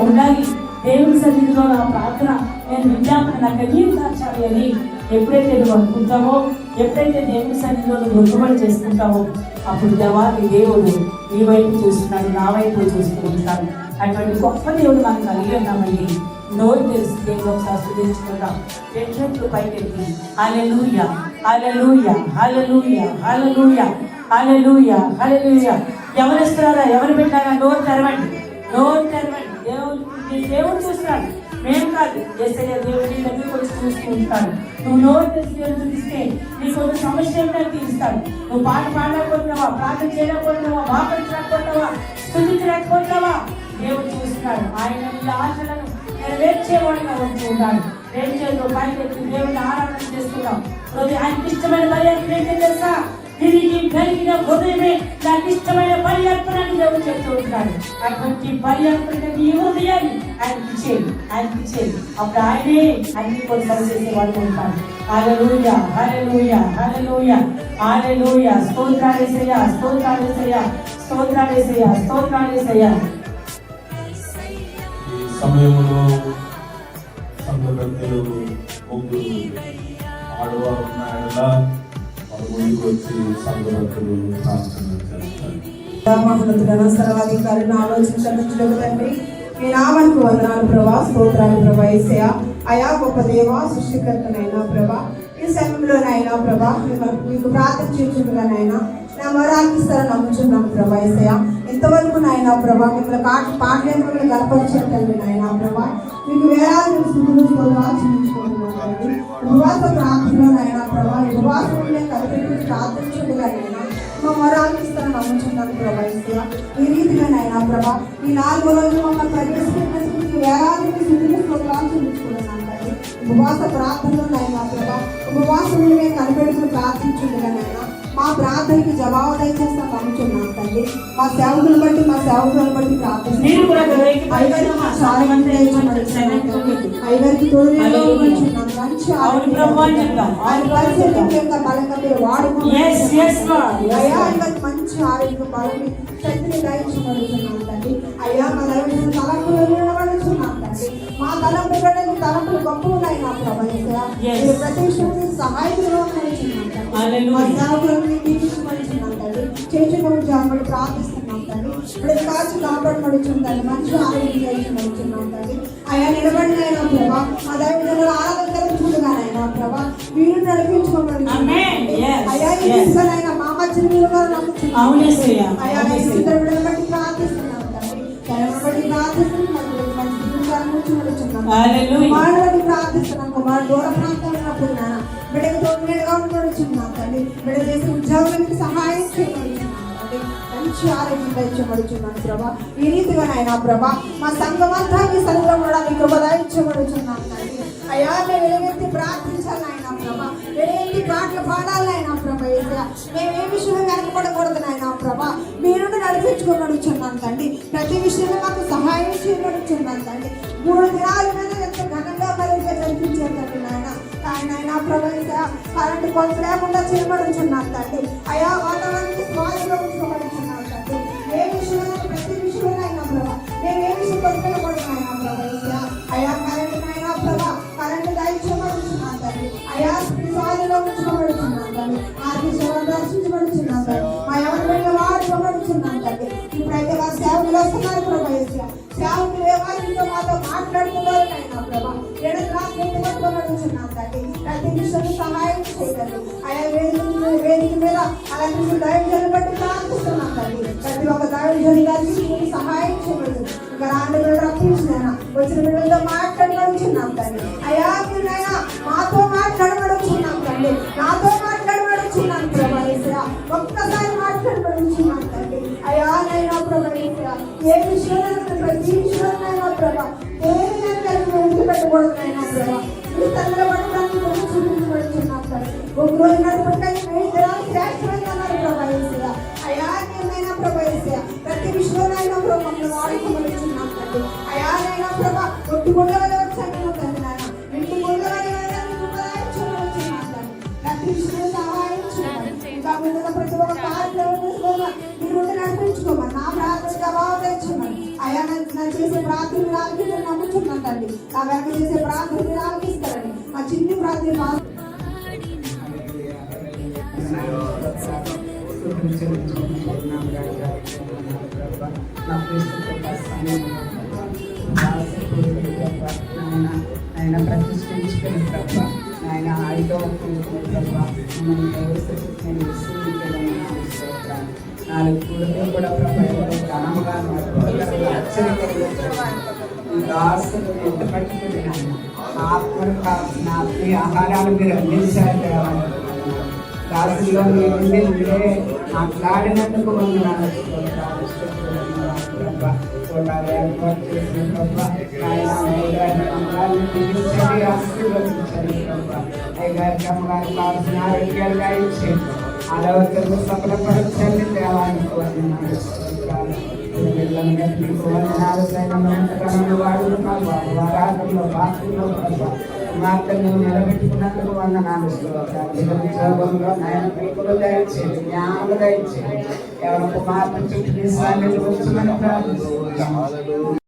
ఉండాలి. దేవుని సన్నిధిలో నా ప్రార్థన, నేను విజ్ఞాపన నా కన్నీరు దాచాలి అని ఎప్పుడైతే నువ్వు అనుకుంటావో, ఎప్పుడైతే దేవుని సన్నిధిలో నువ్వు మొక్కుబడి చేసుకుంటావో, అప్పుడు దేవాది దేవుడు నీ వైపు చూస్తున్నాడు, నా వైపు చూస్తూ ఉంటాడు. అటువంటి గొప్ప దేవుడు మనకు కలిగి ఉన్నామండి. నోరు తెలిసి దేవుడు ఒకసారి స్తుతించుకుంటాం. రెండు పైకెత్తి హల్లెలూయా హల్లెలూయా హల్లెలూయా హల్లెలూయా హల్లెలూయా హల్లెలూయా. ఎవరు ఇస్తున్నారా, ఎవరు పెట్టారా? నోరు తెరవండి, నోరు తెరవండి. దేవుడు చూస్తున్నాడు, మేము కాదు. యేసయ్య దేవుడి దగ్గరికి వచ్చి చూస్తూ ఉంటాడు. నువ్వు నోరు తెలిసి దేవుడు చూస్తే నీకు ఒక సమస్య ఏమిటో తీరుస్తాడు. నువ్వు పాట పాడలేకపోతున్నావా, ప్రార్థన చేయలేకపోతున్నావా, బాపరించలేకపోతున్నావా, స్తుతించలేకపోతున్నావా, దేవుడు చూస్తున్నాడు. ఆయన నీ ఆశలను నెరవేర్చేవాడుగా వచ్చి ఉన్నాడు. రెండు చేతులు పైకెత్తి దేవుడిని ఆరాధన చేసుకుంటాం. ఆయనకి ఇష్టమైన పర్యాటన ఏంటో తెలుసా? తిరిగి కలిగిన హృదయమే నాకు ఇష్టమైన పర్యాటనని దేవుడు చెప్తూ ఉంటాడు. అటువంటి పర్యాటన నీ హృదయాన్ని ఆయనకి చేయి, ఆయనకి చేయి. అప్పుడు ఆయనే అన్ని కొన్ని చేసేవాడు ఉంటాడు. హల్లెలూయా హల్లెలూయా హల్లెలూయా హల్లెలూయా. స్తోత్రాలేసయ్యా స్తోత్రాలేసయ్యా స్తోత్రాలేసయ్యా స్తోత్రాలేసయ్యా. సమయంలో సంఘ పెద్దలు ముగ్గురు ఆడవారు ఉన్నాయనగా వారు ముందుకు వచ్చి సంఘ పెద్దలు ప్రార్థన చేస్తారు. సర్వాధికారిని ఆలోచించడం తండ్రి, మీ నామానికి వందనాలు ప్రభా, స్తోత్రాలు ప్రభా. యేసయ్యా అయా గొప్ప దేవా, సృష్టికర్తనైనా ప్రభా, ఈ సమయంలోనైనా ప్రభా మీకు ప్రార్థన చేస్తుండగానైనా నా మరాకిస్తారని నమ్ముచున్నాను ప్రభా. యేసయ్యా ఎంతవరకు నాయనా ప్రభా మిమ్మల్ని పాటలను మిమ్మల్ని కనపరిచేటండి నాయనా ప్రభా. మీకు వేలాది స్థితులు చూపించుకుంటున్నాను. ఉపవాస ప్రార్థనలో నాయనా ప్రభా, ఉపవాసంలో కలిపి ప్రార్థించుడుగానైనా మా మరాకిస్తారని నమ్ముచున్నాను ప్రభా. యేసయ్యా ఈ రీతిగా నాయనా ప్రభా ఈ 4 రోజులు మమ్మల్ని ప్రవేశపెట్టినందుకు వేలాది స్థితులు చూపించుకుంటున్నాను. ఉపవాస ప్రార్థనలో నాయనా ప్రభా, ఉపవాసంలో కనిపెడుతూ ప్రార్థించుడుగానైనా మా ప్రార్థనకి జవాబు దయచేస్తాం నమ్ముచున్నాం తండ్రి. మా సేవకులను బట్టి మా సేవకులను బట్టి ప్రార్థిస్తాం. ఐవరికి తోడు మంచి మంచి ఆరోగ్య బలని శక్తిని దయచేయబడుతున్నాం తండ్రి. అయ్యా మా తలంపులు నిలబడుతున్నాం తండ్రి. మా తలంపు కంటే తలంపులు గొప్ప ఉన్నాయి నా ప్రభా. ప్రతి విషయంలో సహాయంగా నడుచున్నాం తండ్రి. మా సేవకులను తీర్చుకుంటున్నాం తండ్రి. చేర్చుకొని జాబడి ప్రార్థిస్తున్నాం తండ్రి. ఇప్పుడు కాచి కాపాడబడుచుందండి, మంచి ఆరోగ్యం దయచేయబడుతున్నాం తండ్రి. అయ్యా నిలబడినైనా ప్రభా మా దైవజనుల ఆరాధన చూడగానైనా ప్రభా మీరు నడిపించుకోమని అయ్యా ఈ దిశనైనా మా మధ్య మీరు నమ్ముతున్నాం. అయ్యా ఇద్దరు బట్టి ప్రార్థిస్తున్నాం తండ్రి. బట్టి ప్రార్థిస్తున్నాం ప్రార్థిస్తున్నాం. కుమారు దూర ప్రాంతాలు ఉన్నప్పుడు నాన్న బిడ్డకు తోడుగా ఉండబడుచున్నాం తండ్రి. బిడ్డ చేసే ఉద్యోగులకి సహాయం చేయబడుచున్నాం తండ్రి. మంచి ఆరోగ్యం దయచేయబడుచున్నాను ప్రభా. ఈ రీతిగా నాయనా ప్రభా మా సంఘం అంతా మీ సన్నిధిలో కూడా మీ కృప దయచేయబడుచున్నాం తండ్రి. అయ్యా మేము ఎలుగెత్తి ప్రార్థించాలి నాయనా ప్రభా, ఎలుగెత్తి పాటలు పాడాలి నాయనా ప్రభా. మేము ఏ విషయంలో వెనకపడకూడదు నాయనా ప్రభా, మీరు నడిపించుకోబడుచున్నాను తండ్రి. ప్రతి విషయంలో మాకు సహాయం చేయబడుచున్నాను తండ్రి. 3 దినాల మీద ఎంతో ఘనంగా మరింగా జరిపించేటండి నాయన. నాయన ప్రభా కరెంటు కొలుసు లేకుండా చేయబడుచున్నాను తండ్రి. అయా వాతావరణానికి స్వాధీనంలో ఉంచుకోబడుచున్నాను తండ్రి. ఏ విషయంలో ప్రతి విషయంలో అయినా ప్రభా మేము ఏ విషయం కొనుక్కోకూడదు ప్రభా. అయా కరెంటు నాయన ప్రభా కరెంటు దయచేయబడుచున్నాను తండ్రి. అయా స్వాధీనంలో ఉంచుకోబడుచున్నాను తండ్రి. ఆర్థిక సేవలు దర్శించబడుచున్నాను తండ్రి. మా ఎవరి వాడుకోబడుచున్నాను తండ్రి. ఇప్పుడైతే మా సేవకులు వస్తున్నారు ప్రభా. సేవకులు ఏవారితో మాతో మాట్లాడుతున్నారు నాయన ప్రభా. ఎడగొట్టుకోబడుచున్నాం తండ్రి. ప్రతి విషయంలో సహాయం చేయగలరు. ఆయా వేదిక మీద అలాంటి దైవజనులు బట్టి ప్రార్థిస్తున్నాం తండ్రి. ప్రతి ఒక్క దైవజను గారికి సహాయం చేయగలరు. ఇంకా రాని బిడ్డలు రప్పించిన వచ్చిన బిడ్డలతో మాట్లాడబడుచున్నాం తండ్రి. అయా మీరైనా మాతో మాట్లాడబడుచున్నాం తండ్రి. నాతో మాట్లాడబడుచున్నాను ప్రభా. ఒక్కసారి మాట్లాడబడుచున్నాం తండ్రి. అయా నైనా ప్రభా ఏ విషయంలో ప్రతి విషయంలో ప్రభా దేని కలిగి పెట్టకూడదు నైనా ప్రభా. ఈ తల్లిలో పడడానికి చూపించబడుచున్నాం తండ్రి. ఒక రోజు నడుపుతాయి శ్రేష్టమైనన్నారు ప్రభా. అయా నేనైనా ప్రభా ప్రతి విషయంలోనైనా ప్రభా మమ్మల్ని వాడుకోబడుచున్నాం తండ్రి. అయా నైనా ప్రభా ఒట్టుకుండా వచ్చాను తండ్రి. నాయన ఇంటి ముందు ప్రతి విషయంలో సహాయం చేయాలి. ఇంకా ముందుగా ప్రతి ఒక్క కార్యంలో మీరు నడిపించుకోమని నా ప్రార్థన జవాబు తెచ్చుకోమని అయా చేసే ప్రార్థన ఆలకించని నమ్ముతున్నాను తండ్రి. ఆ వెనక చేసే ప్రార్థన ఆలకిస్తారని ఆ చిన్ని ప్రార్థన ఆయన ప్రతిష్ఠించుకుని ప్రభ ఆయన ఆయుధ నాలుగు కూడలు కూడా ప్రభావం ఘనంగా దాసులు ఎంత పట్టుకుని ఆత్మను కావాల్సిన ఆత్మీయ ఆహారాలు మీరు అందించారు దేవాలయం దాసుల్లో మీరే మాట్లాడినందుకు వందనాలు ఏర్పాటు చేసిన ప్రభావ అయ్యగారికి అమ్మగారికి కావాల్సిన ఆరోగ్యాలుగా ఇచ్చేది ఆలోచనలు సఫలపరచండి దేవానికి వందనాలు వారాటంలో బాత్రూంలో మార్తను నిలబెట్టుకున్నందుకు వందనాలు ఉద్యోగంలో నాయన పిలుపులు దయచేది జ్ఞానములు దయచేది ఎవరి కుమార్తె చుట్టూ వచ్చి మనం ప్రార్థిస్తున్నాం.